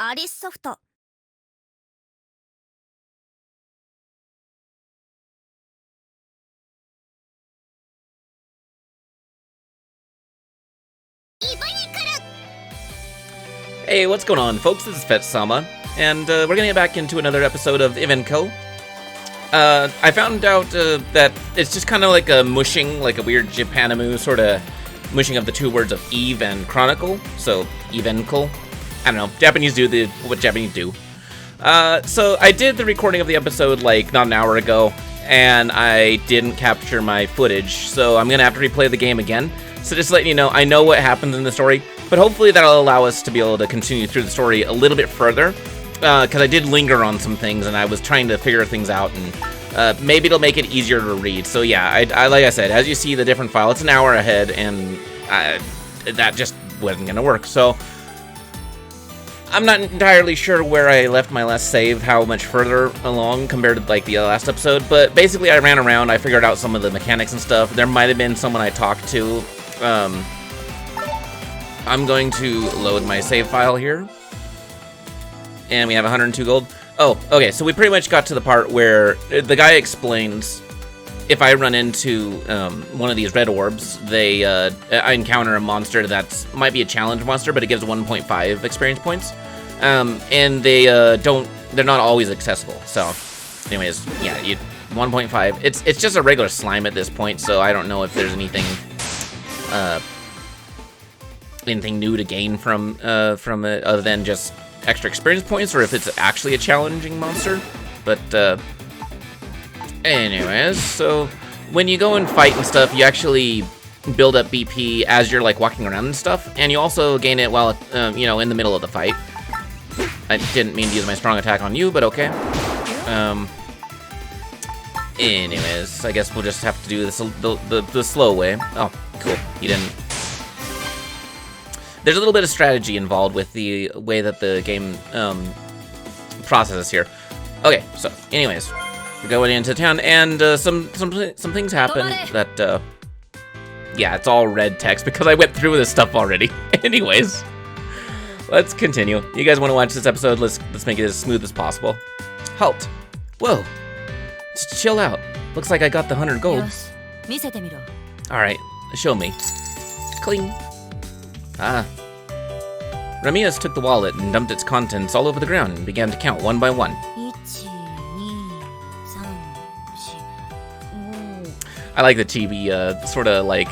アリスソフト。Hey, what's going on, folks? This is FehtSama, and we're gonna get back into another episode of Evenicle. I found out that it's just kind of like a mushing, like a weird Japanimu sort of mushing of the two words of Eve and Chronicle, so Evenicle. I don't know, Japanese do what Japanese do. So I did the recording of the episode like not an hour ago, and I didn't capture my footage, so I'm gonna have to replay the game again. So just letting you know, I know what happens in the story, but hopefully that'll allow us to be able to continue through the story a little bit further, because I did linger on some things, and I was trying to figure things out, and maybe it'll make it easier to read. So yeah, I like I said, as you see the different file, it's an hour ahead, and that just wasn't gonna work. So I'm not entirely sure where I left my last save, how much further along compared to like the last episode, but basically I ran around, I figured out some of the mechanics and stuff. There might have been someone I talked to. I'm going to load my save file here, and we have 102 gold. Oh, okay, so we pretty much got to the part where the guy explains if I run into one of these red orbs, I encounter a monster that might be a challenge monster, but it gives 1.5 experience points, and they're not always accessible. So, anyways, yeah, 1.5. It's just a regular slime at this point, so I don't know if there's anything new to gain from it other than just extra experience points, or if it's actually a challenging monster. But anyways, so when you go and fight and stuff, you actually build up BP as you're like walking around and stuff, and you also gain it while in the middle of the fight. I didn't mean to use my strong attack on you, but okay. Anyways, I guess we'll just have to do this the slow way. Oh, cool. You didn't. There's a little bit of strategy involved with the way that the game processes here. Okay, so anyways, we're going into town, and some things happen that yeah, it's all red text because I went through this stuff already. Anyways, let's continue. You guys want to watch this episode? Let's make it as smooth as possible. Halt! Whoa! Just chill out. Looks like I got the 100 gold. All right, show me. Cling. Ah. Ramirez took the wallet and dumped its contents all over the ground and began to count one by one. I like the chibi sort of like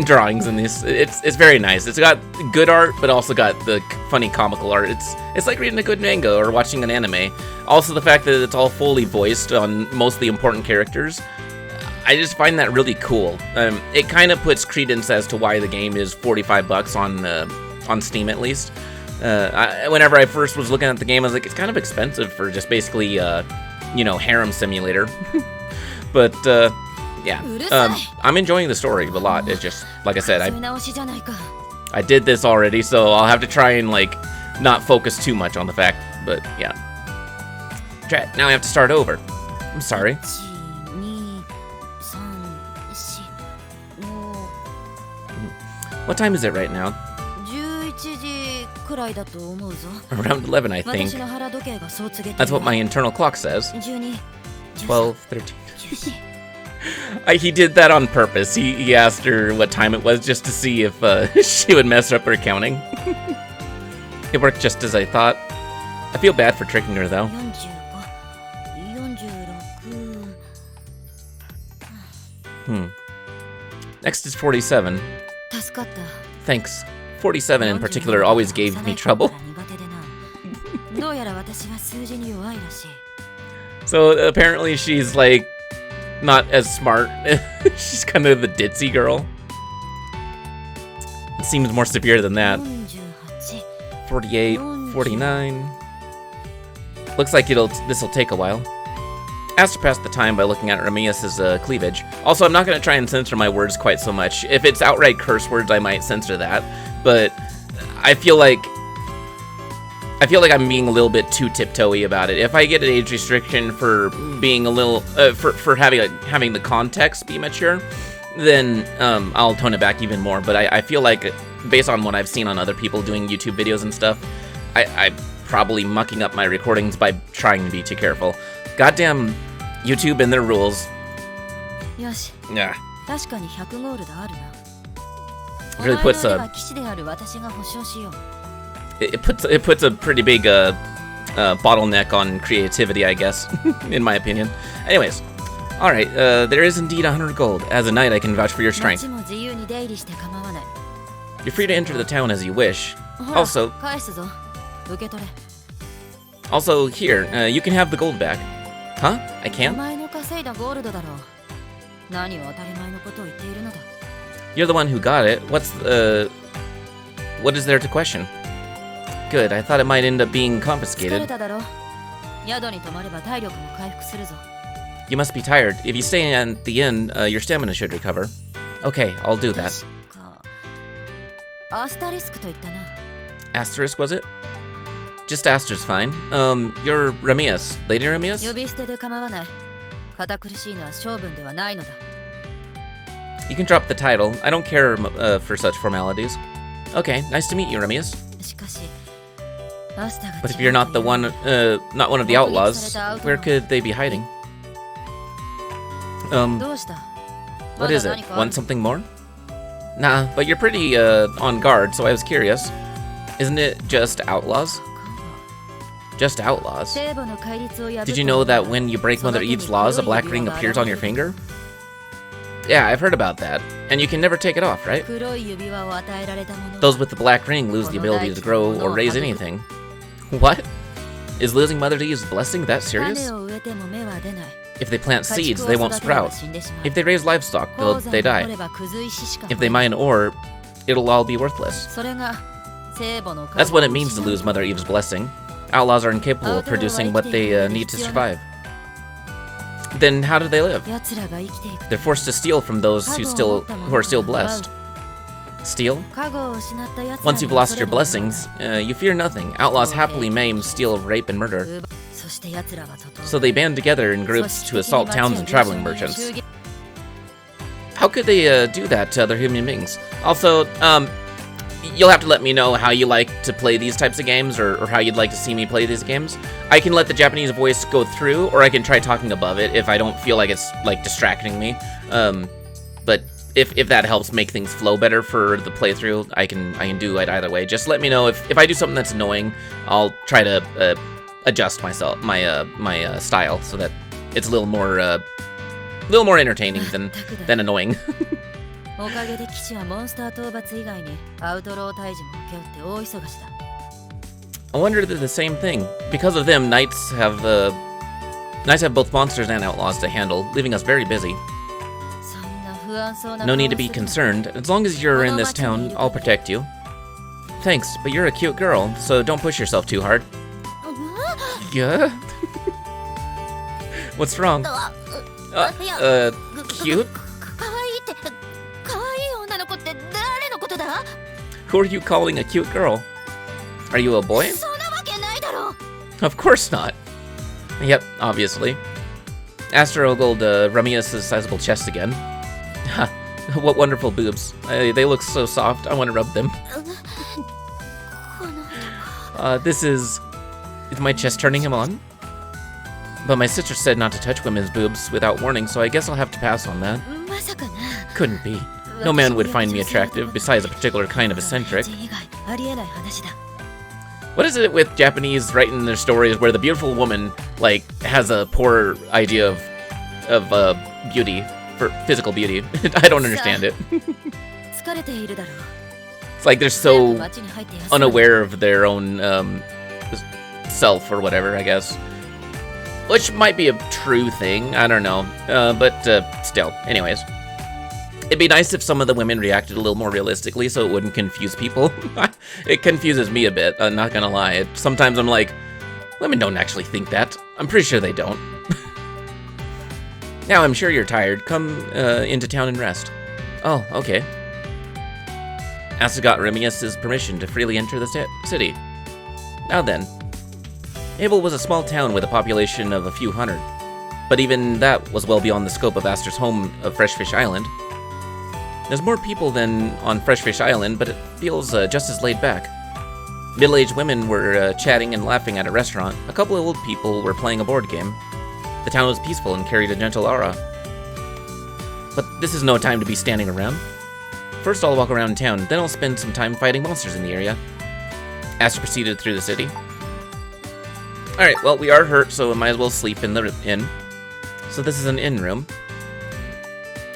drawings in this. It's very nice. It's got good art, but also got the funny comical art. It's like reading a good manga or watching an anime. Also, the fact that it's all fully voiced on most of the important characters, I just find that really cool. It kind of puts credence as to why the game is $45 on Steam, at least. Whenever I first was looking at the game, I was like, it's kind of expensive for just basically, harem simulator. But yeah, I'm enjoying the story a lot. It's just like I said, I did this already, so I'll have to try and like not focus too much on the fact. But yeah, Drat, now I have to start over. I'm sorry. What time is it right now? Around 11, I think. That's what my internal clock says. 12, 13. He did that on purpose. He asked her what time it was just to see if she would mess up her counting. It worked just as I thought. I feel bad for tricking her, though. Next is 47. Thanks. 47 in particular always gave me trouble. So apparently she's like not as smart. She's kind of the ditzy girl. It seems more severe than that. 48, 49. Looks like this will take a while. Asked to pass the time by looking at Ramirez's cleavage. Also, I'm not going to try and censor my words quite so much. If it's outright curse words, I might censor that. But I feel like I'm being a little bit too tiptoey about it. If I get an age restriction for being a little for having the context be mature, then I'll tone it back even more. But I feel like, based on what I've seen on other people doing YouTube videos and stuff, I'm probably mucking up my recordings by trying to be too careful. Goddamn YouTube and their rules. Yeah. It really puts it puts a pretty big bottleneck on creativity, I guess, in my opinion. Anyways, all right. There is indeed 100 gold. As a knight, I can vouch for your strength. You're free to enter the town as you wish. Also, here, you can have the gold back. Huh? I can? You're the one who got it. What is there to question? Good, I thought it might end up being confiscated. You must be tired. If you stay at the inn, your stamina should recover. Okay, I'll do that. Asterisk, was it? Just Asterisk, fine. You're Ramius. Lady Ramius? You can drop the title. I don't care for such formalities. Okay, nice to meet you, Ramius. But if you're not the one, not one of the outlaws, where could they be hiding? What is it? Want something more? Nah, but you're pretty on guard, so I was curious. Isn't it just outlaws? Just outlaws? Did you know that when you break Mother Eve's laws, a black ring appears on your finger? Yeah, I've heard about that. And you can never take it off, right? Those with the black ring lose the ability to grow or raise anything. What? Is losing Mother Eve's blessing that serious? If they plant seeds, they won't sprout. If they raise livestock, they die. If they mine ore, it'll all be worthless. That's what it means to lose Mother Eve's blessing. Outlaws are incapable of producing what they need to survive. Then how do they live? They're forced to steal from those who are still blessed. Steal? Once you've lost your blessings, you fear nothing. Outlaws happily maim, steal, rape, and murder. So they band together in groups to assault towns and traveling merchants. How could they do that to other human beings? Also, you'll have to let me know how you like to play these types of games, or how you'd like to see me play these games. I can let the Japanese voice go through, or I can try talking above it if I don't feel like it's like distracting me. But if that helps make things flow better for the playthrough, I can do it either way. Just let me know if I do something that's annoying. I'll try to adjust my style so that it's a little more entertaining than annoying. I wonder if they're the same thing. Because of them, knights have both monsters and outlaws to handle, leaving us very busy. No need to be concerned. As long as you're in this town, I'll protect you. Thanks, but you're a cute girl, so don't push yourself too hard. Yeah? What's wrong? Cute? Who are you calling a cute girl? Are you a boy? Of course not. Yep, obviously. Astro ogled Ramius' sizable chest again. Ha, what wonderful boobs. They look so soft, I want to rub them. Is my chest turning him on? But my sister said not to touch women's boobs without warning, so I guess I'll have to pass on that. Couldn't be. No man would find me attractive, besides a particular kind of eccentric. What is it with Japanese writing their stories where the beautiful woman, like, has a poor idea of beauty, for physical beauty? I don't understand it. It's like they're so unaware of their own self or whatever, I guess. Which might be a true thing, I don't know. But still, anyways. It'd be nice if some of the women reacted a little more realistically so it wouldn't confuse people. It confuses me a bit, I'm not gonna lie. Sometimes I'm like, women don't actually think that. I'm pretty sure they don't. Now I'm sure you're tired. Come into town and rest. Oh, okay. Asa got Ramius' permission to freely enter the city. Now then. Abel was a small town with a population of a few hundred. But even that was well beyond the scope of Aster's home of Freshfish Island. There's more people than on Freshfish Island, but it feels just as laid back. Middle-aged women were chatting and laughing at a restaurant. A couple of old people were playing a board game. The town was peaceful and carried a gentle aura. But this is no time to be standing around. First I'll walk around town, then I'll spend some time fighting monsters in the area. Aster proceeded through the city. Alright, well, we are hurt, so we might as well sleep in the inn. So this is an inn room.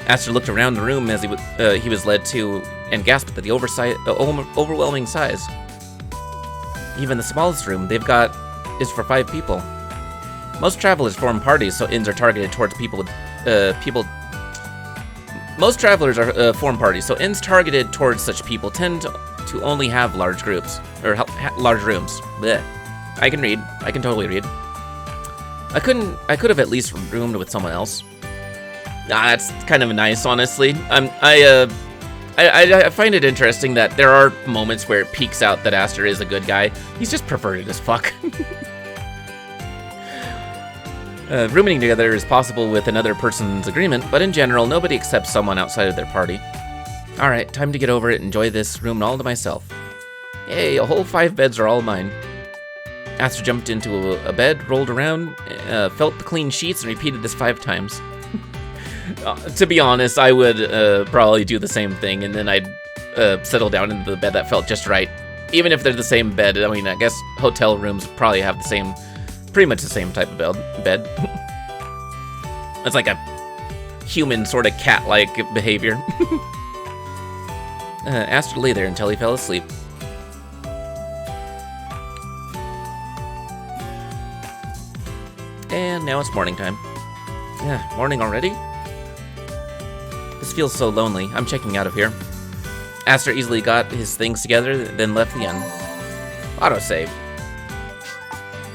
Aster looked around the room as he was led to, and gasped at the overwhelming size. Even the smallest room they've got is for 5 people. Most travelers form parties, so inns are targeted towards people with Most travelers are form parties, so inns targeted towards such people tend to only have large groups or large rooms. Blech. I can read. I can totally read. I could have at least roomed with someone else. That's kind of nice, honestly. I find it interesting that there are moments where it peeks out that Aster is a good guy. He's just perverted as fuck. Rooming together is possible with another person's agreement, but in general, nobody accepts someone outside of their party. Alright, time to get over it and enjoy this room all to myself. Yay, a whole 5 beds are all mine. Aster jumped into a bed, rolled around, felt the clean sheets, and repeated this 5 times. To be honest, I would probably do the same thing, and then I'd settle down into the bed that felt just right. Even if they're the same bed, I mean, I guess hotel rooms probably have the same, pretty much the same type of bed. It's like a human sort of cat-like behavior. Aster lay there until he fell asleep. And now it's morning time. Morning already? This feels so lonely. I'm checking out of here. Aster easily got his things together, then left the inn. Autosave.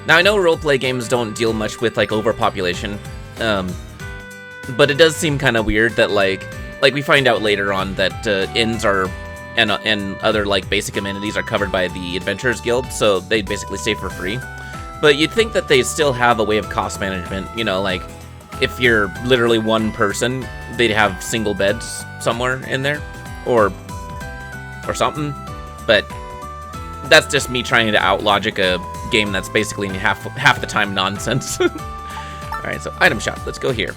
Now, I know roleplay games don't deal much with, like, overpopulation, but it does seem kind of weird that, like we find out later on that inns are, and other, like, basic amenities are covered by the Adventurers Guild, so they basically stay for free. But you'd think that they still have a way of cost management, you know, like, if you're literally one person, they'd have single beds somewhere in there, or something, but that's just me trying to out-logic a game that's basically half the time nonsense. Alright, so item shop, let's go here.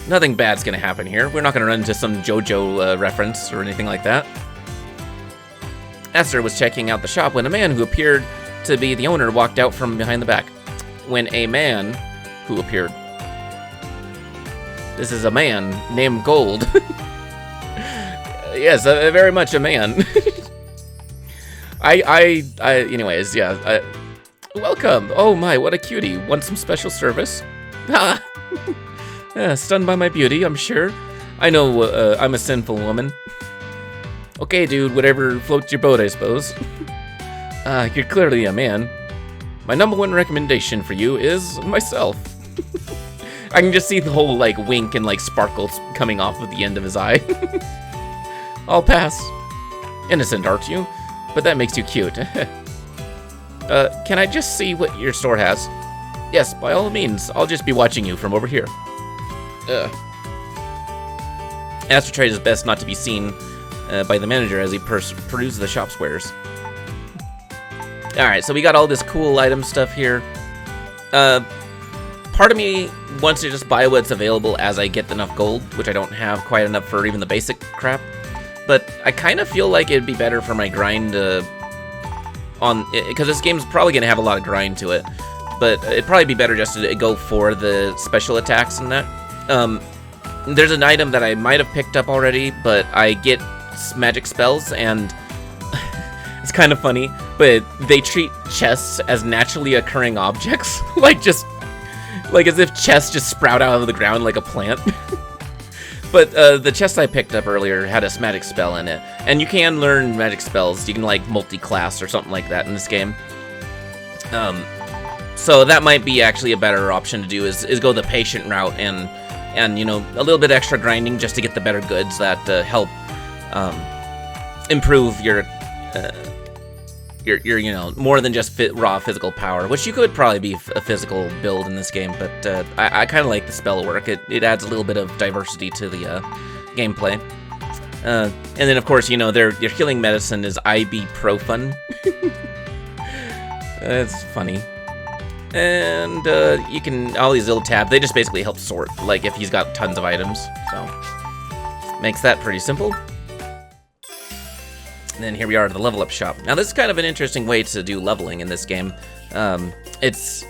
Nothing bad's gonna happen here. We're not gonna run into some JoJo reference or anything like that. Aster was checking out the shop when a man who appeared to be the owner walked out from behind the back. When a man who appeared. This is a man named Gold. Yes, very much a man. Anyways, yeah. Welcome. Oh my, what a cutie. Want some special service? Ha! Stunned by my beauty, I'm sure. I know I'm a sinful woman. Okay, dude, whatever floats your boat, I suppose. You're clearly a man. My #1 recommendation for you is myself. I can just see the whole, like, wink and, like, sparkles coming off of the end of his eye. I'll pass. Innocent, aren't you? But that makes you cute. Can I just see what your store has? Yes, by all means. I'll just be watching you from over here. Aster tried his best not to be seen by the manager as he perused the shop's wares. Alright, so we got all this cool item stuff here. Part of me wants to just buy what's available as I get enough gold, which I don't have quite enough for even the basic crap. But I kind of feel like it'd be better for my grind because this game's probably going to have a lot of grind to it. But it'd probably be better just to go for the special attacks and that. There's an item that I might have picked up already, but I get magic spells, and it's kind of funny, but they treat chests as naturally occurring objects. like as if chests just sprout out of the ground like a plant. But the chest I picked up earlier had a magic spell in it, and you can learn magic spells. You can, like, multi-class or something like that in this game. So that might be actually a better option to do, is go the patient route and you know, a little bit extra grinding just to get the better goods that help improve your you know, more than just raw physical power, which you could probably be a physical build in this game, but I kind of like the spell work. It adds a little bit of diversity to the gameplay. And then, of course, you know, your healing medicine is ibuprofen. That's funny. And you can, all these little tabs, they just basically help sort, like if he's got tons of items, so makes that pretty simple. And then here we are at the level up shop. Now this is kind of an interesting way to do leveling in this game. It's,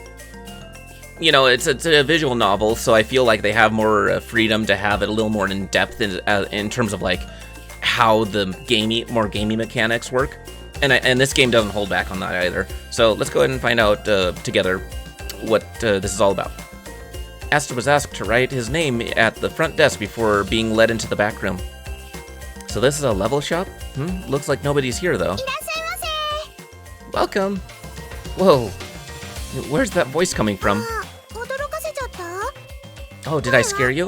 you know, it's a visual novel, so I feel like they have more freedom to have it a little more in depth in terms of like how the more gamey mechanics work. And this game doesn't hold back on that either. So let's go ahead and find out together what this is all about. Aster was asked to write his name at the front desk before being led into the back room. So this is a level shop? Looks like nobody's here though. Welcome. Whoa. Where's that voice coming from? Oh, did I scare you?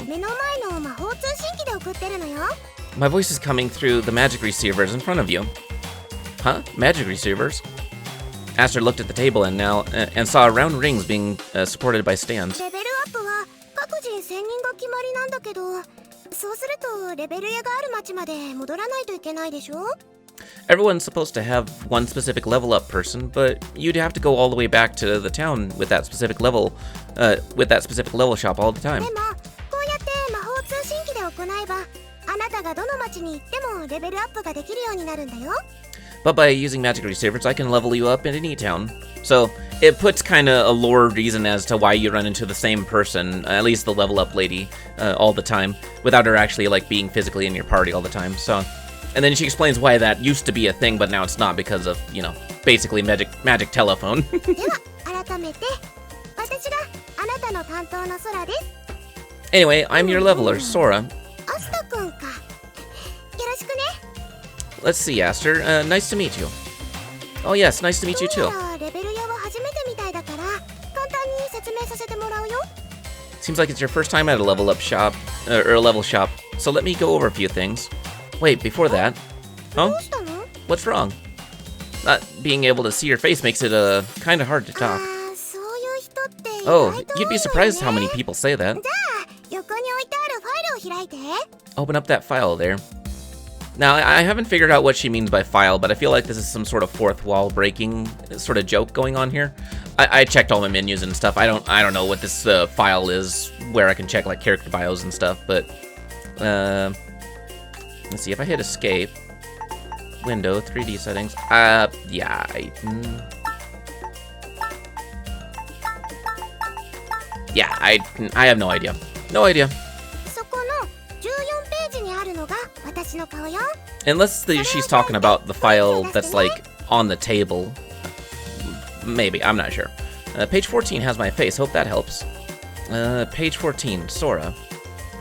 My voice is coming through the magic receivers in front of you. Huh? Magic receivers? Aster looked at the table and saw round rings being supported by stands. Everyone's supposed to have one specific level up person, but you'd have to go all the way back to the town with that specific level shop all the time. But by using magic receivers, I can level you up in any town. So it puts kind of a lore reason as to why you run into the same person, at least the level up lady, all the time, without her actually like being physically in your party all the time. So, and then she explains why that used to be a thing, but now it's not because of, you know, basically magic telephone. Anyway, I'm your leveler, Sora. Let's see, Aster. Nice to meet you. Oh yes, nice to meet you too. Seems like it's your first time at a level up shop, or a level shop, so let me go over a few things. Wait, before that. Huh? What's wrong? Not being able to see your face makes it kind of hard to talk. Oh, you'd be surprised how many people say that. Open up that file there. Now, I haven't figured out what she means by file, but I feel like this is some sort of fourth wall breaking sort of joke going on here. I checked all my menus and stuff. I don't know what this file is, where I can check like character bios and stuff, but let's see if I hit escape. Window, 3D settings. Yeah, I have no idea. No idea. Unless she's talking about the file that's like on the table. Maybe, I'm not sure. Page 14 has my face, hope that helps. Page 14, Sora.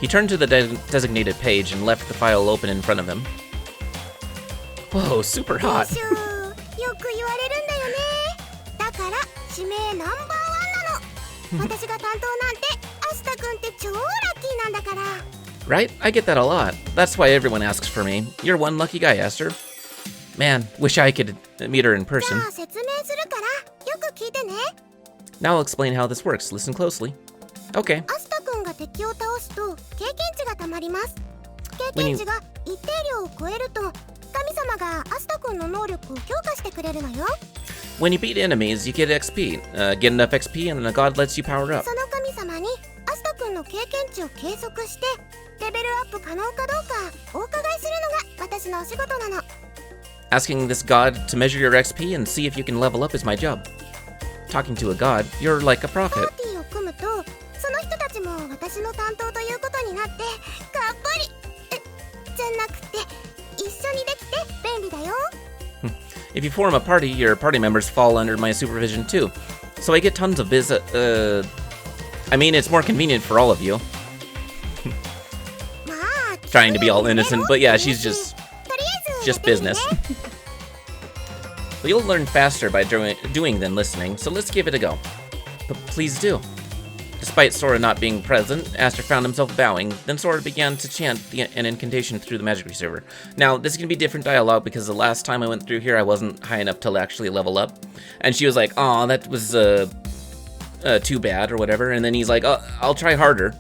He turned to the designated page and left the file open in front of him. Whoa, super hot. Right? I get that a lot. That's why everyone asks for me. You're one lucky guy, Aster. Man, wish I could meet her in person. Now I'll explain how this works. Listen closely. Okay. When you beat enemies, you get XP. Get enough XP and the god lets you power up. Asking this god to measure your XP and see if you can level up is my job. Talking to a god, you're like a prophet. If you form a party, your party members fall under my supervision too. So I get tons of I mean, it's more convenient for all of you. Trying to be all innocent, but yeah, she's just business. Well, you'll learn faster by doing than listening, so let's give it a go. But please do. Despite Sora not being present, Aster found himself bowing. Then Sora began to chant an incantation through the magic receiver. Now, this is going to be different dialogue because the last time I went through here, I wasn't high enough to actually level up. And she was like, "Aw, that was too bad," or whatever. And then he's like, "Oh, I'll try harder."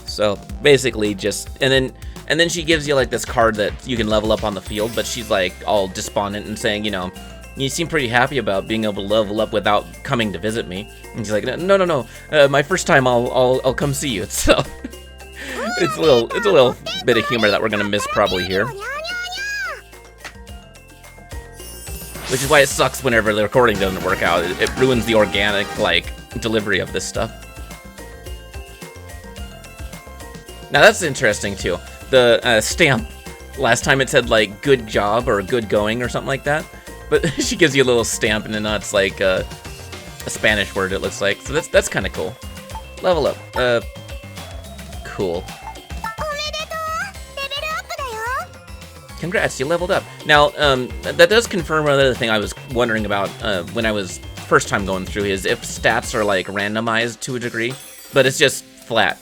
So basically, and then she gives you like this card that you can level up on the field, but she's like all despondent and saying, you know, You seem pretty happy about being able to level up without coming to visit me. And she's like, no. My first time, I'll come see you. So it's a little bit of humor that we're gonna miss probably here. Which is why it sucks whenever the recording doesn't work out. It ruins the organic, like, delivery of this stuff. Now that's interesting too. The stamp. Last time it said like "good job" or "good going" or something like that, but she gives you a little stamp, and then it's like a Spanish word. It looks like, so that's kind of cool. Level up. Cool. Congrats, you leveled up. Now, that does confirm another thing I was wondering about when I was first time going through, is if stats are like randomized to a degree, but it's just flat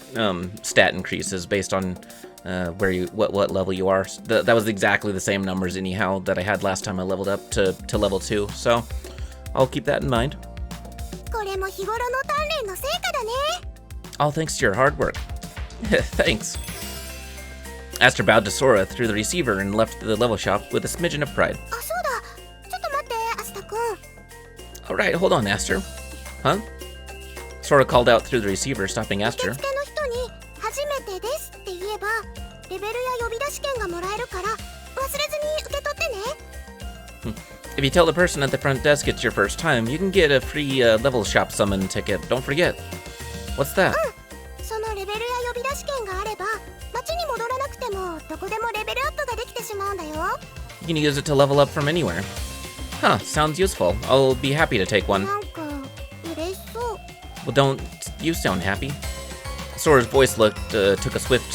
stat increases based on what level you are. That was exactly the same numbers anyhow that I had last time I leveled up to level 2, so I'll keep that in mind. All thanks to your hard work. Thanks. Aster bowed to Sora through the receiver and left the level shop with a smidgen of pride. Alright, hold on, Aster. Huh? Sora called out through the receiver, stopping Aster. If you tell the person at the front desk it's your first time, you can get a free level shop summon ticket. Don't forget. What's that? You can use it to level up from anywhere. Huh, sounds useful. I'll be happy to take one. Well, don't you sound happy? Sora's voice took a swift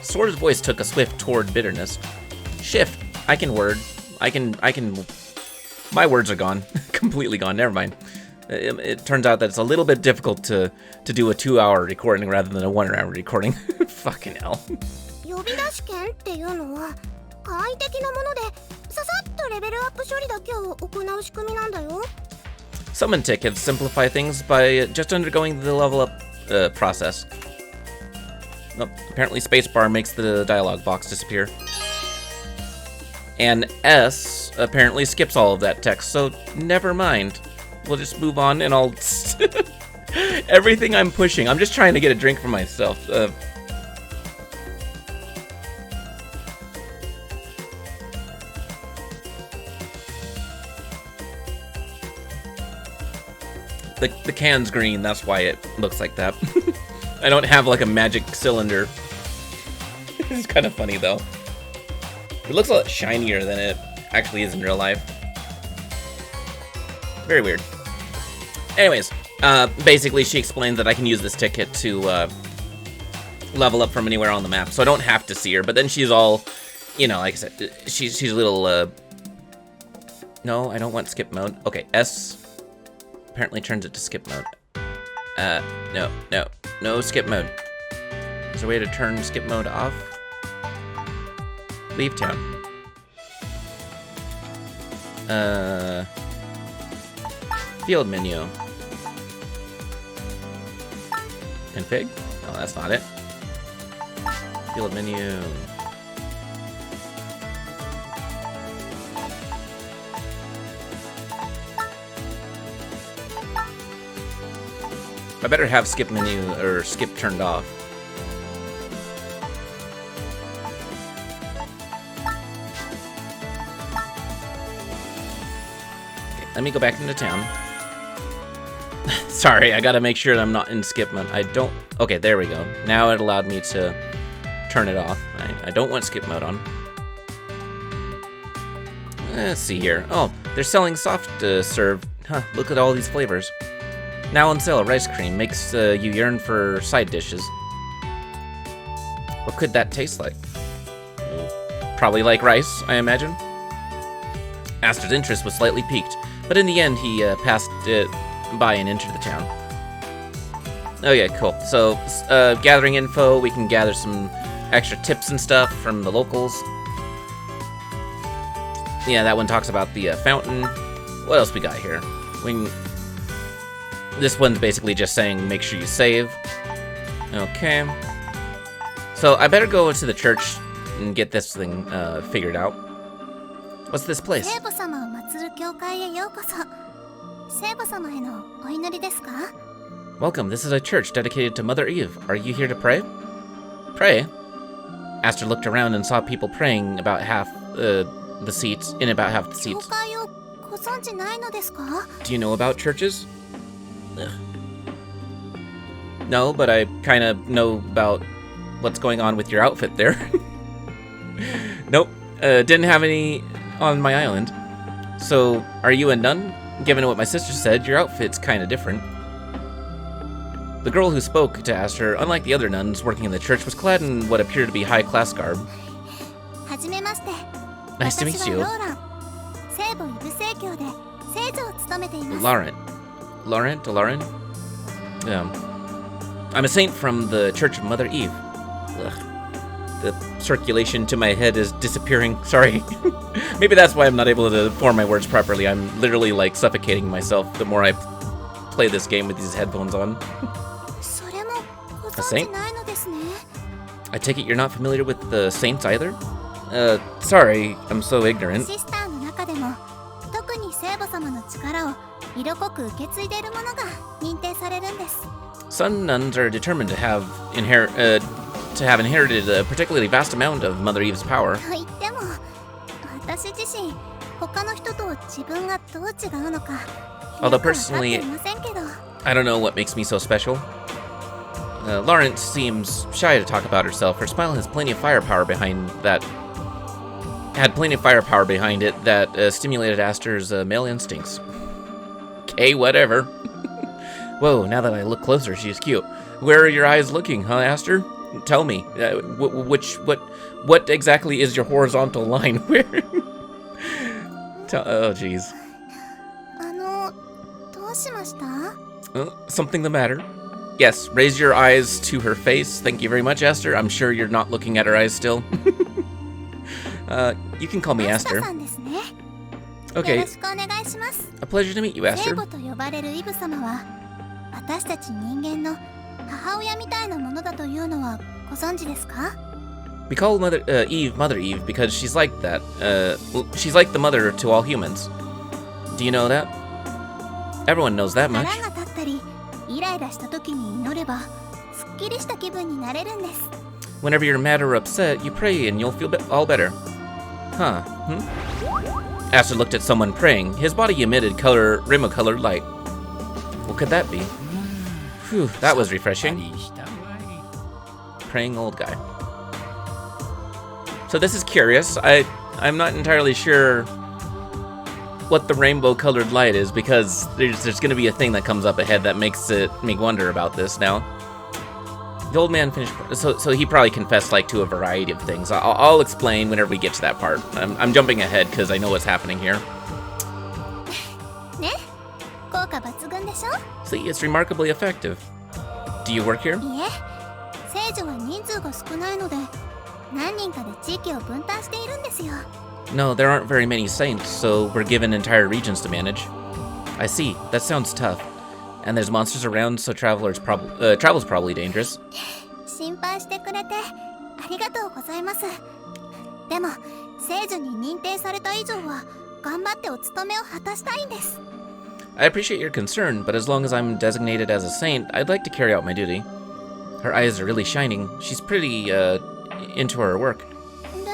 Sora's voice took a swift toward bitterness. Shift. I can. My words are gone. Completely gone. Never mind. It turns out that it's a little bit difficult to do a 2-hour recording rather than a 1-hour recording. Fucking hell. Summon tickets simplify things by just undergoing the level up process. Oh, apparently spacebar makes the dialogue box disappear. And S apparently skips all of that text, so never mind. We'll just move on, and I'll... Everything I'm pushing. I'm just trying to get a drink for myself. The can's green, that's why it looks like that. I don't have like a magic cylinder. It's kind of funny though. It looks a lot shinier than it actually is in real life. Very weird. Anyways, basically she explains that I can use this ticket to level up from anywhere on the map, so I don't have to see her. But then she's all, you know, like I said, she's a little. No, I don't want skip mode. Okay, S apparently turns it to skip mode. No skip mode. Is there a way to turn skip mode off? Leave town. Field menu. Config? No, that's not it. Field menu. I better have skip menu or skip turned off. Okay, let me go back into town. Sorry, I gotta make sure that I'm not in skip mode. I don't... Okay, there we go. Now it allowed me to turn it off. I don't want skip mode on. Let's see here. Oh, they're selling soft serve. Huh, look at all these flavors. Now on sale, rice cream makes you yearn for side dishes. What could that taste like? Probably like rice, I imagine. Aster's interest was slightly piqued, but in the end he passed it by and entered the town. Oh yeah, cool. So, gathering info, we can gather some extra tips and stuff from the locals. Yeah, that one talks about the fountain. What else we got here? This one's basically just saying make sure you save. Okay. So I better go to the church and get this thing figured out. What's this place? 聖母様を祀る教会へようこそ。聖母様へのお祈りですか? Welcome, this is a church dedicated to Mother Eve. Are you here to pray? Pray? Aster looked around and saw people praying about half the seats, in about half the seats. 教会をご存知ないのですか? Do you know about churches? Ugh. No, but I kind of know about what's going on with your outfit there. Nope, didn't have any on my island. So, are you a nun? Given what my sister said, your outfit's kind of different. The girl who spoke to Aster, unlike the other nuns working in the church, was clad in what appeared to be high-class garb. はじめまして。 Nice to meet you. 私はローラン。聖母イブ聖教で聖女を務めています。 Laurent? I'm a saint from the Church of Mother Eve. Ugh. The circulation to my head is disappearing. Sorry. Maybe that's why I'm not able to form my words properly. I'm literally like suffocating myself the more I play this game with these headphones on. それもご A 存 saint? 知ないのですね。 I take it you're not familiar with the saints either? Sorry, I'm so ignorant. シスターの中でも特に聖母様の力を色濃く受け継いでいるものが認定されるんです。 Some nuns are determined to have inherited a particularly vast amount of Mother Eve's power. と言っても、私自身他の人と自分がどう違うのか Although personally, よくわかっていませんけど。 I don't know what makes me so special. Laurent seems shy to talk about herself. Her smile has plenty of firepower behind that. Had plenty of firepower behind it that stimulated Aster's male instincts. Okay, whatever. Whoa, now that I look closer, she's cute. Where are your eyes looking, huh, Aster? Tell me, what exactly is your horizontal line? Where? Oh, jeez. どうしました? Something the matter? Yes, raise your eyes to her face. Thank you very much, Aster. I'm sure you're not looking at her eyes still. You can call me Aster. さんですね。 Okay, よろしくお願いします。 a pleasure to meet you, 聖 Aster. 母と呼ばれるイブ様は私たち人間の母親みたいなものだというのはご存知ですか? We call Mother Eve Mother Eve because she's like that. She's like the mother to all humans. Do you know that? Everyone knows that much. 腹が立ったりイライラした時に祈ればすっきりした気分になれるんです。 Whenever you're mad or upset, you pray and you'll feel all better. Huh? Aster looked at someone praying. His body emitted rainbow-colored light. What could that be? Phew, that was refreshing. Praying old guy. So this is curious. I'm not entirely sure what the rainbow-colored light is because there's going to be a thing that comes up ahead that makes me wonder about this now. The old man finished, so he probably confessed like to a variety of things. I'll explain whenever we get to that part. I'm jumping ahead because I know what's happening here. ね、効果抜群でしょ? See, it's remarkably effective. Do you work here? いえ、聖女は人数が少ないので何人かで地域を分担しているんですよ。 No, there aren't very many saints, so we're given entire regions to manage. I see. That sounds tough. And there's monsters around, so travel's probably dangerous. 心配してくれてありがとうございます。でも、聖女に認定された以上は頑張ってお務めを果たしたいんです。 I appreciate your concern, but as long as I'm designated as a saint, I'd like to carry out my duty. Her eyes are really shining. She's pretty, into her work. で、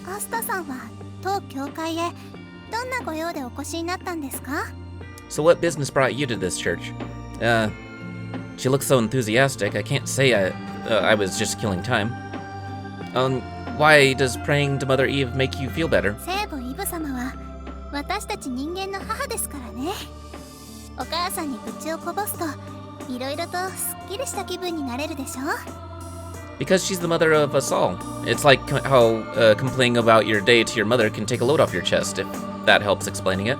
アスタさんは当教会へどんなご用でお越しになったんですか? So what business brought you to this church? She looks so enthusiastic. I can't say I was just killing time. Why does praying to Mother Eve make you feel better? 聖母イブ様は私たち人間の母ですからね。お母さんに愚痴をこぼすといろいろとすっきりした気分になれるでしょ? Because she's the mother of us all. It's like how complaining about your day to your mother can take a load off your chest, if that helps explaining it.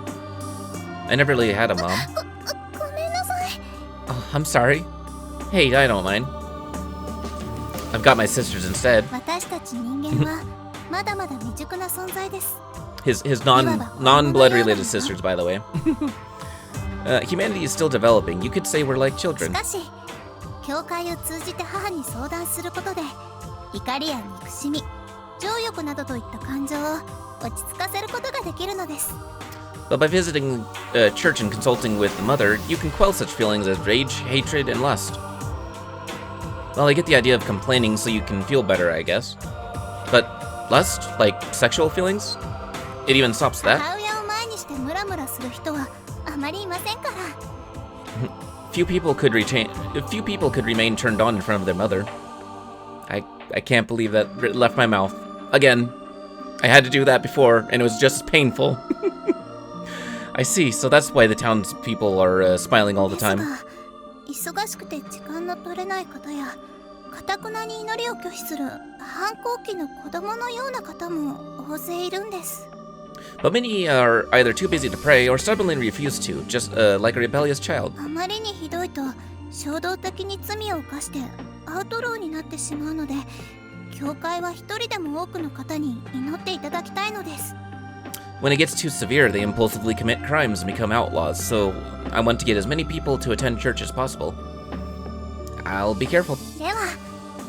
I never really had a mom. ごめんなさい。 Oh, I'm sorry. Hey, I don't mind. I've got my sisters instead. 私たち人間はまだまだ未熟な存在です。 His non-blood related sisters, by the way. Humanity is still developing. You could say we're like し children. かし、教会を通じて母に相談することで怒りや憎しみ、情欲などといった感情を落ち着かせることができるのです。 But by visiting church and consulting with the mother, you can quell such feelings as rage, hatred, and lust. Well, I get the idea of complaining so you can feel better, I guess. But lust? Like sexual feelings? It even stops that? 母親を前にしてムラムラする人はあまりいませんから。 Few people could remain turned on in front of their mother. I can't believe that left my mouth. Again, I had to do that before, and it was just as painful. I see, so that's why the townspeople are smiling all the time. ですが、忙しくて時間の取れない方や、頑なに祈りを拒否する反抗期の子供のような方も大勢いるんです。 But many are either too busy to pray or stubbornly refuse to, just like a rebellious child. あまりにひどいと衝動的に罪を犯してアウトローになってしまうので、教会は一人でも多くの方に祈っていただきたいのです。 When it gets too severe, they impulsively commit crimes and become outlaws, so I want to get as many people to attend church as possible. I'll be careful. では、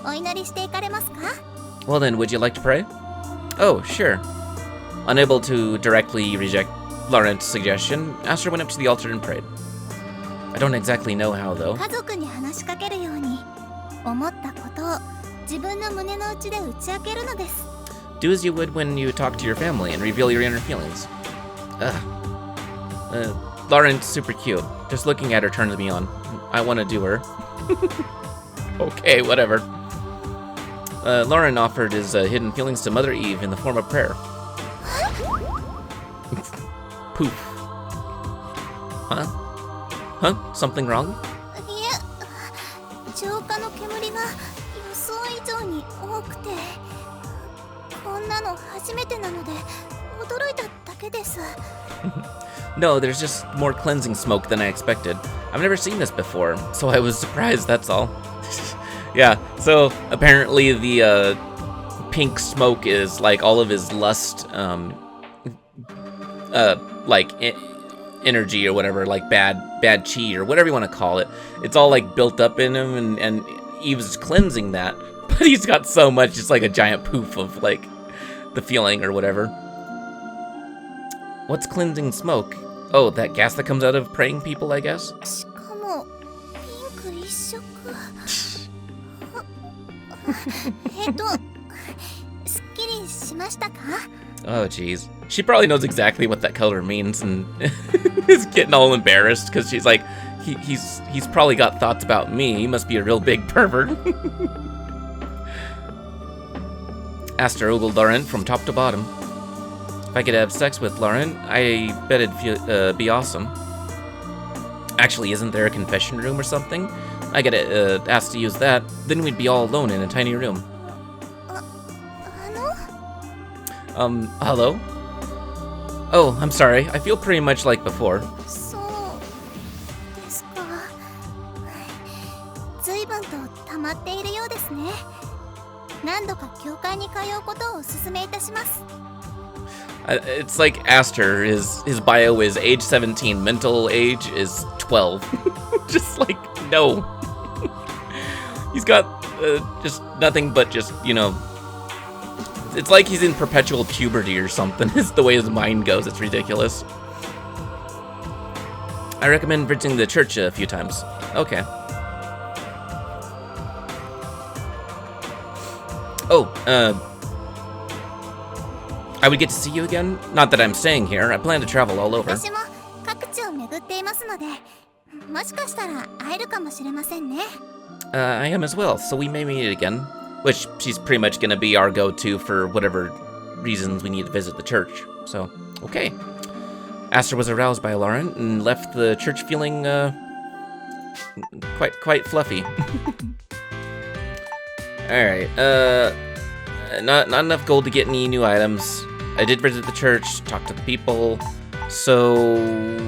お祈りしていかれますか? Well then, would you like to pray? Oh, sure. Unable to directly reject Laurent's suggestion, Aster went up to the altar and prayed. I don't exactly know how, though. 家族に話しかけるように、思ったことを自分の胸の内で打ち明けるのです。 Do as you would when you talk to your family and reveal your inner feelings. Laurent's super cute. Just looking at her turns me on. I want to do her. Okay, whatever. Laurent offered his hidden feelings to Mother Eve in the form of prayer. Poof. Huh? Huh? Something wrong? いえ、浄化の煙が予想以上に多くて、こんなの初めてなので驚いただけです。 No, there's just more cleansing smoke than I expected. I've never seen this before, so I was surprised, that's all. Yeah, so apparently the pink smoke is like all of his lust, energy or whatever, like bad chi or whatever you want to call it. It's all like built up in him, and Eve's cleansing that, but he's got so much, it's like a giant poof of like the feeling or whatever. What's cleansing smoke? Oh, that gas that comes out of praying people, I guess? しかもピンク一色。すっきりしましたか? Oh, jeez. She probably knows exactly what that color means and is getting all embarrassed because she's like, he's probably got thoughts about me. He must be a real big pervert. Aster ogled Laurent from top to bottom. If I could have sex with Laurent, I bet it'd be awesome. Actually, isn't there a confession room or something? I get asked to use that, then we'd be all alone in a tiny room. Hello? Oh, I'm sorry. I feel pretty much like before. そうですか。随分と溜まっているようですね。何度か教会に通うことをお勧めいたします。 It's like Aster, his bio is age 17, mental age is 12. Just like, no. He's got just nothing but just, you know, it's like he's in perpetual puberty or something. It's the way his mind goes. It's ridiculous. I recommend visiting the church a few times. Okay. Oh, I would get to see you again? Not that I'm staying here. I plan to travel all over. 私も各地を巡っていますので、もしかしたら会えるかもしれませんね。I am as well, so we may meet again. Which she's pretty much gonna be our go-to for whatever reasons we need to visit the church. So, okay. Aster was aroused by Laurent and left the church feeling quite fluffy. Alright, not enough gold to get any new items. I did visit the church, talk to the people. So,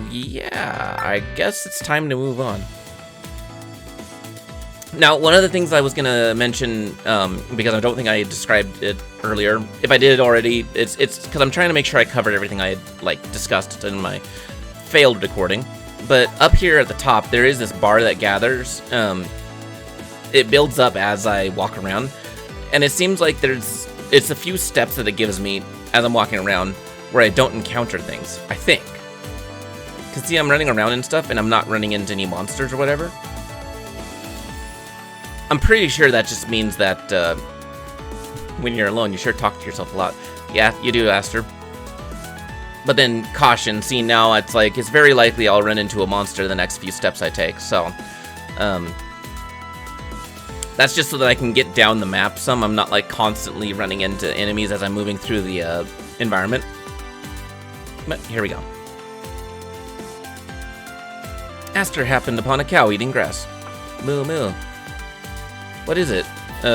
yeah, I guess it's time to move on. Now, one of the things I was gonna mention, because I don't think I described it earlier, if I did already, it's because I'm trying to make sure I covered everything I had, discussed in my failed recording. But up here at the top, there is this bar that gathers. It builds up as I walk around, and it seems like it's a few steps that it gives me as I'm walking around where I don't encounter things, I think. Because see, I'm running around and stuff, and I'm not running into any monsters or whatever. I'm pretty sure that just means that when you're alone, you sure talk to yourself a lot. Yeah, you do, Aster. But then, caution, see now it's like, it's very likely I'll run into a monster the next few steps I take, so... that's just so that I can get down the map some. I'm not like constantly running into enemies as I'm moving through the environment. But here we go. Aster happened upon a cow eating grass. Moo moo. What is it?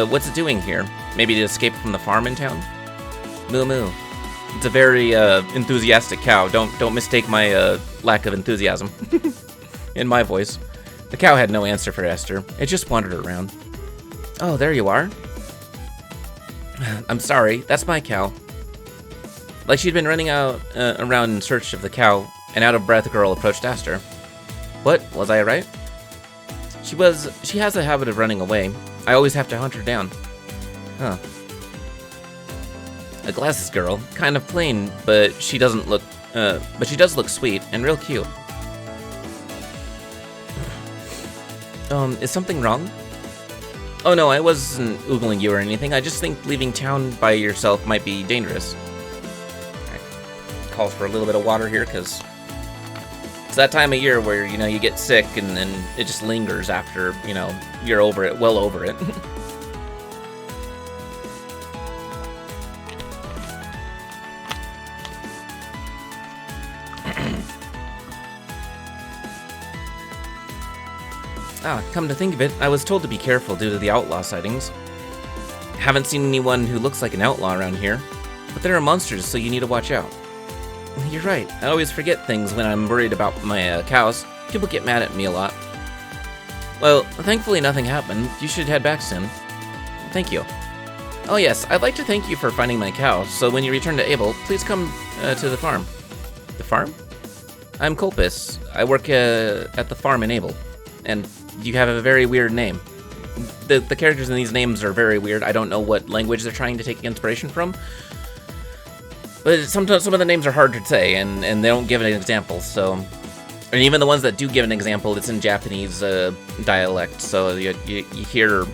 What's it doing here? Maybe to escape from the farm in town? Moo moo. It's a very enthusiastic cow. Don't mistake my lack of enthusiasm in my voice. The cow had no answer for Aster. It just wandered around. Oh, there you are. I'm sorry, that's my cow. Like she'd been running out around in search of the cow, an out-of-breath girl approached Aster. What? Was I right? She has a habit of running away. I always have to hunt her down. Huh. A glasses girl, kind of plain, but she doesn't look, but she does look sweet and real cute. Is something wrong? Oh no, I wasn't oogling you or anything. I just think leaving town by yourself might be dangerous. Right. Calls for a little bit of water here, because it's that time of year where, you know, you get sick and then it just lingers after, you know, you're over it, well over it. Ah, come to think of it, I was told to be careful due to the outlaw sightings. Haven't seen anyone who looks like an outlaw around here, but there are monsters, so you need to watch out. You're right, I always forget things when I'm worried about my cows. People get mad at me a lot. Well, thankfully nothing happened. You should head back soon. Thank you. Oh yes, I'd like to thank you for finding my cow, so when you return to Abel, please come to the farm. The farm? I'm Colpus. I work at the farm in Abel, and you have a very weird name. The characters in these names are very weird. I don't know what language they're trying to take inspiration from. But sometimes some of the names are hard to say, and they don't give an example, so... And even the ones that do give an example, it's in Japanese dialect, so you hear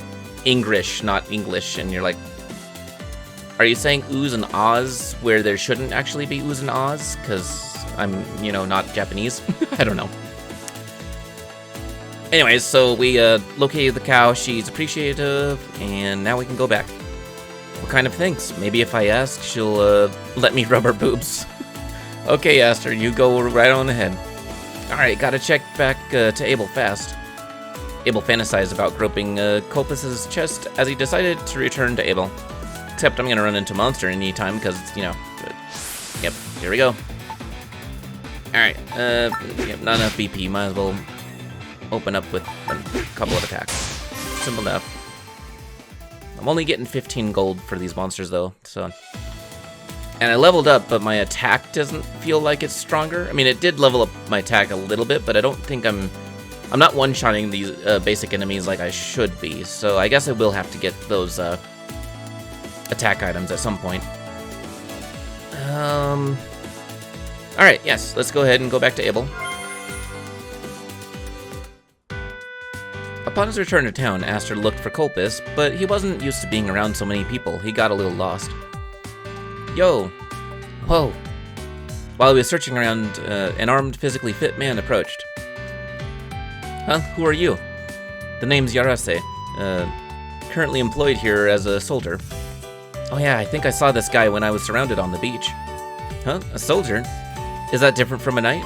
English, not English, and you're like... Are you saying oohs and ahs where there shouldn't actually be oohs and ahs? Because I'm, you know, not Japanese? I don't know. Anyways, so we located the cow, she's appreciative, and now we can go back. What kind of things? Maybe if I ask, she'll let me rub her boobs. Okay, Aster, you go right on ahead. Alright, gotta check back to Abel fast. Abel fantasized about groping Colpus's chest as he decided to return to Abel. Except I'm gonna run into Monster anytime, because, you know... Yep, here we go. Alright, yep, not enough BP, might as well... open up with a couple of attacks. Simple enough. I'm only getting 15 gold for these monsters though, so... And I leveled up, but my attack doesn't feel like it's stronger. I mean, it did level up my attack a little bit, but I don't think I'm not one-shotting these basic enemies like I should be, so I guess I will have to get those attack items at some point. Alright, yes, let's go ahead and go back to Abel. Upon his return to town, Aster looked for Colpus, but he wasn't used to being around so many people. He got a little lost. Yo! Whoa! While he was searching around, an armed, physically fit man approached. Huh? Who are you? The name's Yarase. Currently employed here as a soldier. Oh yeah, I think I saw this guy when I was surrounded on the beach. Huh? A soldier? Is that different from a knight?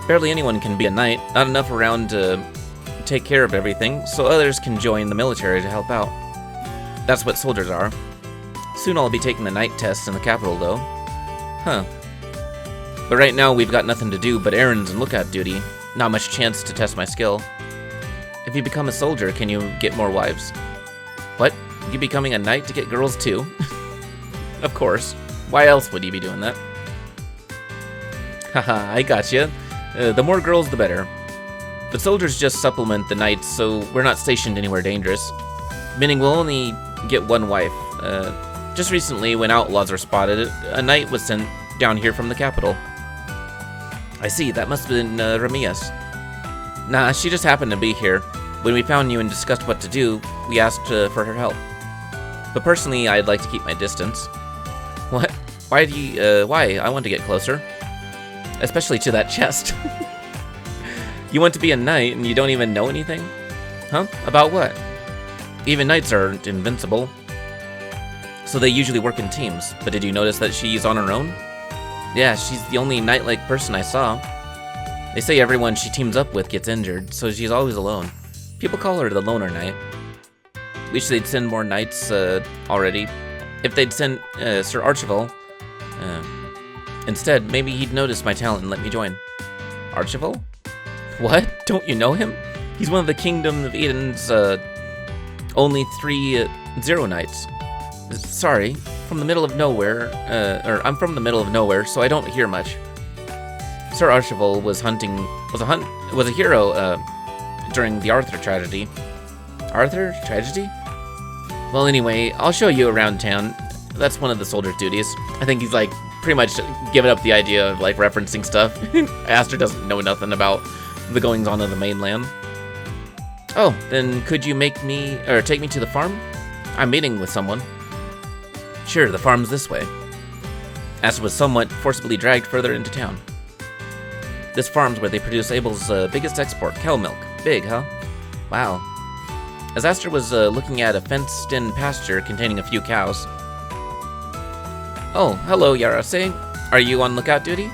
Barely anyone can be a knight. Not enough around to take care of everything, so others can join the military to help out. That's what soldiers are. Soon I'll be taking the night test in the capital, though. Huh. But right now we've got nothing to do but errands and lookout duty. Not much chance to test my skill. If you become a soldier, can you get more wives? What? You becoming a knight to get girls too? Of course. Why else would you be doing that? Haha, I gotcha. The more girls, the better. But soldiers just supplement the knights, so we're not stationed anywhere dangerous. Meaning we'll only get one wife. Just recently, when outlaws were spotted, a knight was sent down here from the capital. I see, that must have been Ramias. Nah, she just happened to be here. When we found you and discussed what to do, we asked for her help. But personally, I'd like to keep my distance. What? Why do you, why? I want to get closer. Especially to that chest. You want to be a knight and you don't even know anything? Huh? About what? Even knights aren't invincible. So they usually work in teams. But did you notice that she's on her own? Yeah, she's the only knight-like person I saw. They say everyone she teams up with gets injured, so she's always alone. People call her the loner knight. Wish they'd send more knights already. If they'd send Sir Archibald instead, maybe he'd notice my talent and let me join. Archibald? What? Don't you know him? He's one of the Kingdom of Eden's only 3 Zero Knights. Sorry, from the middle of nowhere, I'm from the middle of nowhere, so I don't hear much. Sir Archibald was a hero during the Arthur tragedy. Arthur tragedy? Well, anyway, I'll show you around town. That's one of the soldier's duties. I think he's like pretty much given up the idea of like referencing stuff. Aster doesn't know nothing about the goings on of the mainland. Oh, then could you take me to the farm? I'm meeting with someone. Sure, the farm's this way. Aster was somewhat forcibly dragged further into town. This farm's where they produce Abel's biggest export, cow milk. Big, huh? Wow. As Aster was looking at a fenced-in pasture containing a few cows. Oh, hello, Yarase. Are you on lookout duty?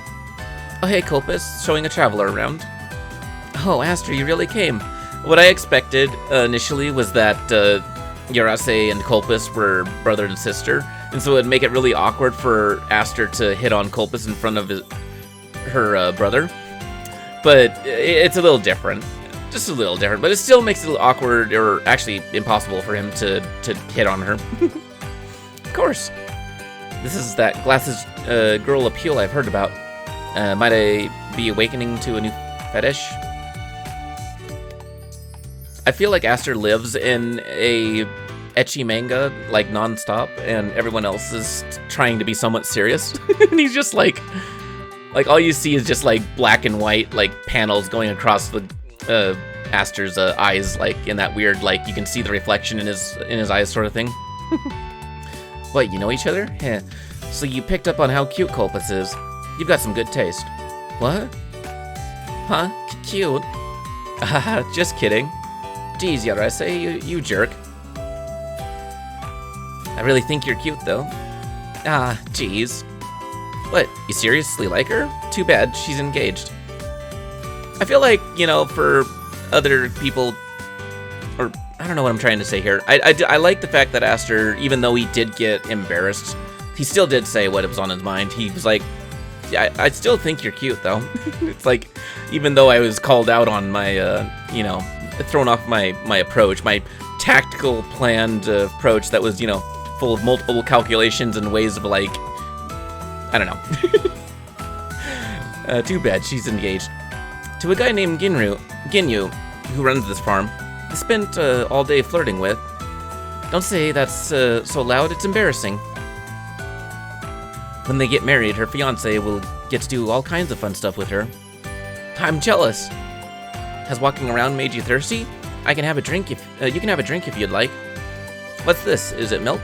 Oh, hey, Colpus, showing a traveler around. Oh, Aster, you really came. What I expected initially was that Yarase and Colpus were brother and sister, and so it'd make it really awkward for Aster to hit on Colpus in front of her brother. But it's a little different. Just a little different, but it still makes it awkward, or actually impossible for him to hit on her. Of course. This is that glasses girl appeal I've heard about. Might I be awakening to a new fetish? I feel like Aster lives in a ecchi manga, like, non-stop, and everyone else is trying to be somewhat serious. And he's just like all you see is just like black and white, like, panels going across the Aster's eyes, like in that weird, like, you can see the reflection in his eyes sort of thing. What, you know each other? Heh. So you picked up on how cute Colpus is. You've got some good taste. What? Huh? Cute? Just kidding. Geez, Yarase, you jerk. I really think you're cute, though. Ah, geez. What, you seriously like her? Too bad, she's engaged. I feel like, you know, for other people, or I don't know what I'm trying to say here. I like the fact that Aster, even though he did get embarrassed, he still did say what was on his mind. He was like, yeah, I still think you're cute, though. It's like, even though I was called out on my, you know, thrown off my approach, my tactical planned approach that was, you know, full of multiple calculations and ways of, like, I don't know. Too bad, she's engaged. To a guy named Ginyu, who runs this farm. I spent all day flirting with. Don't say that's so loud, it's embarrassing. When they get married, her fiancé will get to do all kinds of fun stuff with her. I'm jealous. Has walking around made you thirsty? I can have a drink if you can have a drink if you'd like. What's this? Is it milk?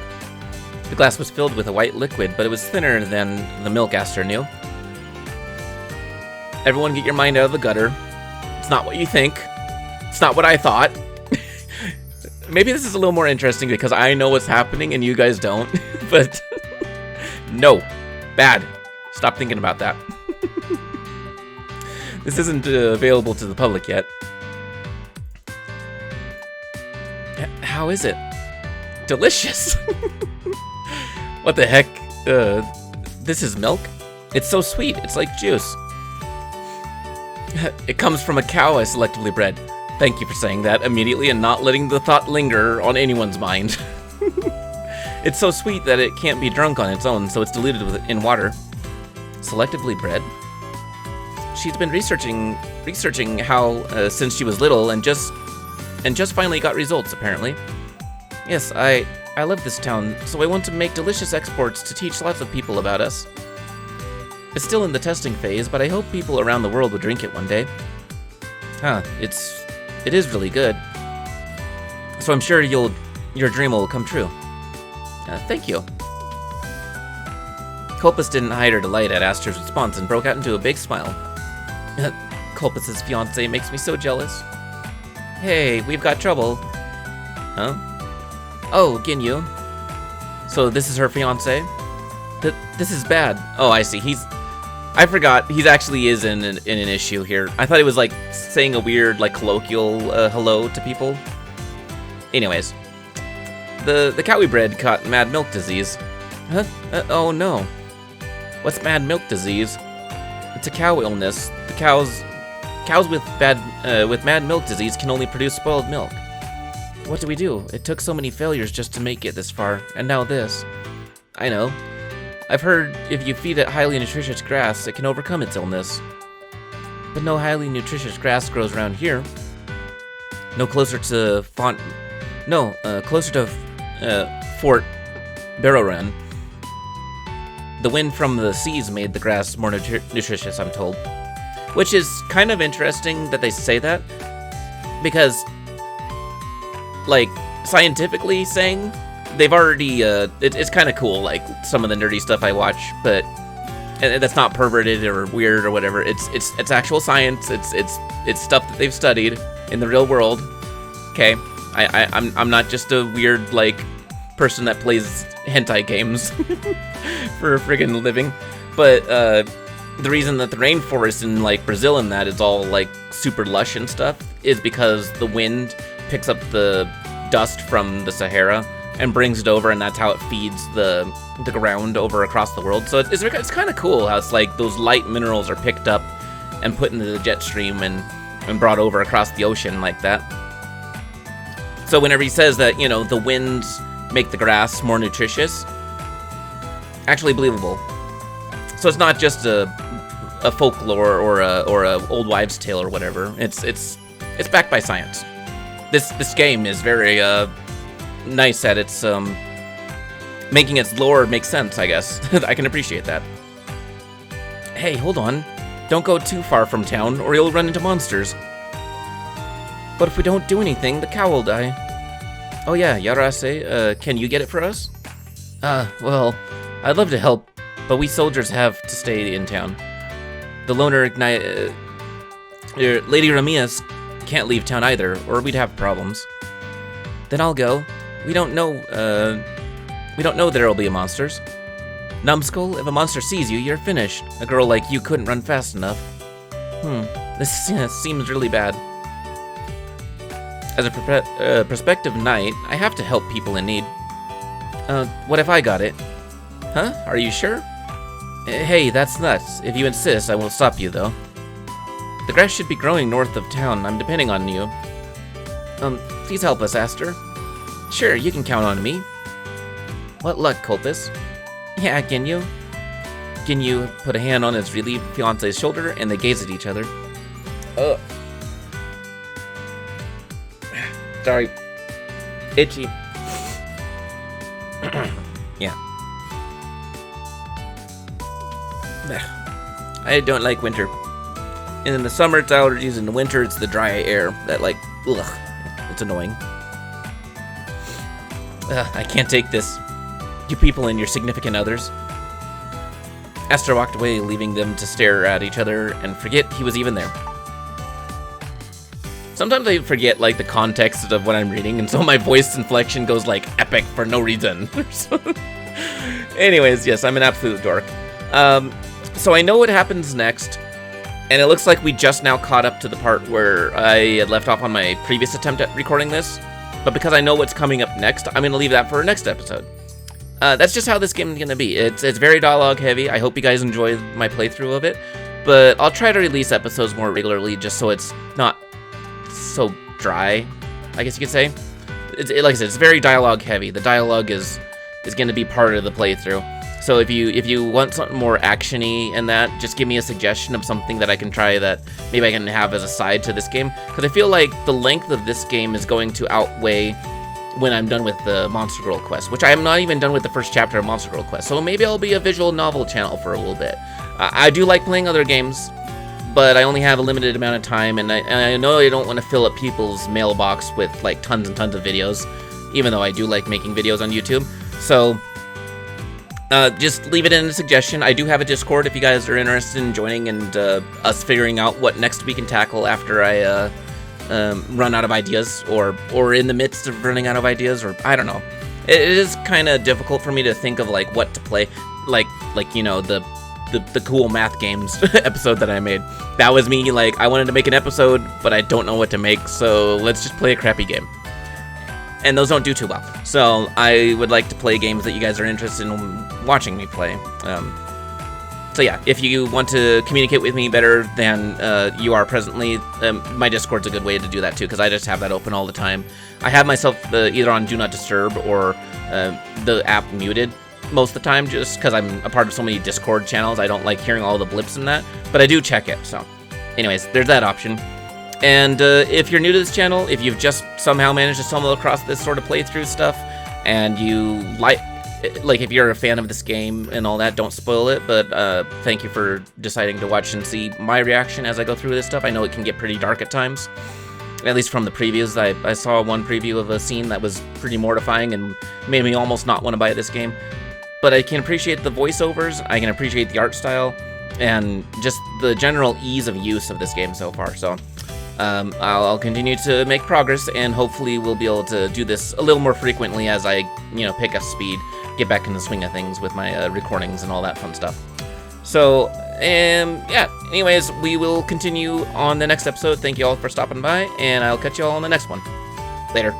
The glass was filled with a white liquid, but it was thinner than the milk Aster knew. Everyone get your mind out of the gutter. It's not what you think. It's not what I thought. Maybe this is a little more interesting because I know what's happening and you guys don't. But no. Bad. Stop thinking about that. This isn't available to the public yet. How is it? Delicious. What the heck? This is milk? It's so sweet. It's like juice. It comes from a cow I selectively bred. Thank you for saying that immediately and not letting the thought linger on anyone's mind. It's so sweet that it can't be drunk on its own, so it's diluted in water. Selectively bred? She's been researching how since she was little and just finally got results, apparently. Yes, I I love this town, so I want to make delicious exports to teach lots of people about us. It's still in the testing phase, but I hope people around the world will drink it one day. It is really good. So I'm sure your dream will come true. Thank you. Culpus didn't hide her delight at Aster's response and broke out into a big smile. Culpus's fiancé makes me so jealous. Hey, we've got trouble. Huh? Oh, Ginyu. So this is her fiancé? This is bad. Oh, I see. I forgot. He actually is in an issue here. I thought he was like saying a weird, like colloquial hello to people. Anyways, the cow we bred caught mad milk disease. Huh? Oh no. What's mad milk disease? It's a cow illness. The cows with mad milk disease can only produce spoiled milk. What do we do? It took so many failures just to make it this far, and now this. I know. I've heard if you feed it highly nutritious grass, it can overcome its illness. But no highly nutritious grass grows around here. No closer to Fort Barrowren. The wind from the seas made the grass more nutritious, I'm told. Which is kind of interesting that they say that, because, like, scientifically saying, they've already, it's kind of cool, like, some of the nerdy stuff I watch, but that's not perverted or weird or whatever. It's actual science. It's stuff that they've studied in the real world. Okay, I'm not just a weird, like, person that plays hentai games for a friggin' living, but the reason that the rainforest in like Brazil and that is all like super lush and stuff is because the wind picks up the dust from the Sahara and brings it over, and that's how it feeds the ground over across the world. So it's kind of cool how it's like those light minerals are picked up and put into the jet stream and brought over across the ocean like that. So whenever he says that, you know, the winds make the grass more nutritious, actually believable. So it's not just a folklore or a old wives' tale or whatever. It's backed by science. This game is very nice at its making its lore make sense, I guess. I can appreciate that. Hey, hold on. Don't go too far from town or you'll run into monsters. But if we don't do anything, the cow will die. Oh yeah, Yarase, can you get it for us? Well, I'd love to help, but we soldiers have to stay in town. The loner Lady Ramias can't leave town either, or we'd have problems. Then I'll go. We don't know there'll be monsters. Numbskull, if a monster sees you, you're finished. A girl like you couldn't run fast enough. This seems really bad. As a prospective knight, I have to help people in need. What if I got it? Huh? Are you sure? Hey, that's nuts. If you insist, I won't stop you, though. The grass should be growing north of town. I'm depending on you. Please help us, Aster. Sure, you can count on me. What luck, Culpus? Yeah, Ginyu. Ginyu put a hand on his relieved fiance's shoulder, and they gazed at each other. Ugh. Sorry. Itchy. Yeah. I don't like winter. And in the summer, it's allergies. In the winter, it's the dry air that, like, ugh. It's annoying. I can't take this. You people and your significant others. Aster walked away, leaving them to stare at each other and forget he was even there. Sometimes I forget, like, the context of what I'm reading, and so my voice inflection goes, like, epic for no reason. Anyways, yes, I'm an absolute dork. So I know what happens next, and it looks like we just now caught up to the part where I had left off on my previous attempt at recording this, but because I know what's coming up next, I'm going to leave that for our next episode. That's just how this game is going to be. It's very dialogue heavy. I hope you guys enjoy my playthrough of it, but I'll try to release episodes more regularly just so it's not so dry, I guess you could say. Like I said, it's very dialogue heavy. The dialogue is going to be part of the playthrough. So if you want something more action-y and that, just give me a suggestion of something that I can try that maybe I can have as a side to this game. Because I feel like the length of this game is going to outweigh when I'm done with the Monster Girl quest, which I am not even done with the first chapter of Monster Girl quest. So maybe I'll be a visual novel channel for a little bit. I do like playing other games, but I only have a limited amount of time, and I know I don't want to fill up people's mailbox with like tons and tons of videos, even though I do like making videos on YouTube. So just leave it in a suggestion. I do have a Discord if you guys are interested in joining and us figuring out what next we can tackle after I run out of ideas, or in the midst of running out of ideas, or I don't know. It is kind of difficult for me to think of like what to play, like you know, the cool math games episode that I made. That was me, like, I wanted to make an episode, but I don't know what to make, so let's just play a crappy game. And those don't do too well. So I would like to play games that you guys are interested in watching me play. So yeah, if you want to communicate with me better than you are presently, my Discord's a good way to do that too, because I just have that open all the time. I have myself either on Do Not Disturb or the app muted most of the time, just because I'm a part of so many Discord channels. I don't like hearing all the blips in that, but I do check it. So anyways, there's that option. And if you're new to this channel, if you've just somehow managed to stumble across this sort of playthrough stuff, and you like if you're a fan of this game and all that, don't spoil it, but thank you for deciding to watch and see my reaction as I go through this stuff. I know it can get pretty dark at times, at least from the previews. I saw one preview of a scene that was pretty mortifying and made me almost not want to buy this game. But I can appreciate the voiceovers, I can appreciate the art style, and just the general ease of use of this game so far. So I'll continue to make progress, and hopefully we'll be able to do this a little more frequently as I, you know, pick up speed, get back in the swing of things with my recordings and all that fun stuff. So, yeah, anyways, we will continue on the next episode. Thank you all for stopping by, and I'll catch you all on the next one. Later.